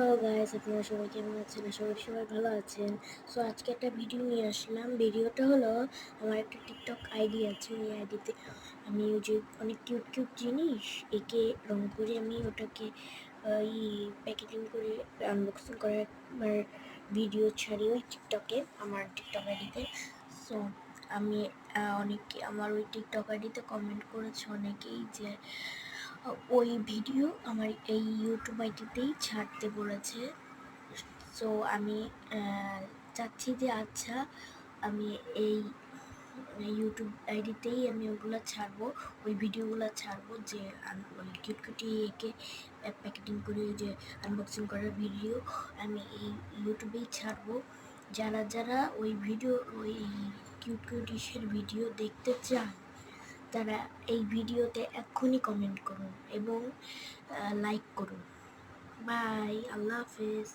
Hello guys, আপনারা সবাই কেমন আছেন? আশা করি সবাই ভালো আছেন। সো আজকে একটা ভিডিও নিয়ে আসলাম। ভিডিওটা হলো, আমার একটা টিকটক আইডি আছে। ওই আইডিতে আমি ওই যে অনেক কিউট কিউট জিনিস এঁকে রং করে আমি ওটাকে প্যাকেজিং করে আনবক্সিং করে একবার ভিডিও ছাড়ি ওই টিকটকে, আমার টিকটক আইডিতে। সো আমি অনেকে আমার ওই টিকটক আইডিতে কমেন্ট করেছে অনেকেই যে ওই ভিডিও আমার এই ইউটিউব আইডিতেই ছাড়তে বলেছে। সো আমি চাচ্ছি যে আচ্ছা আমি এই ইউটিউব আইডিতেই আমি ওগুলো ছাড়বো, ওই ভিডিওগুলো ছাড়বো যে ওই কিউটকুটি এঁকে প্যাকেটিং করে যে আনবক্সিং করার ভিডিও আমি এই ইউটিউবেই ছাড়বো। যারা যারা ওই ভিডিও ওই কিউটকুটিসের ভিডিও দেখতে চান তারা এই ভিডিওতে এক্ষুনি কমেন্ট করুন এবং লাইক করুন। বাই, আল্লাহ হাফেজ।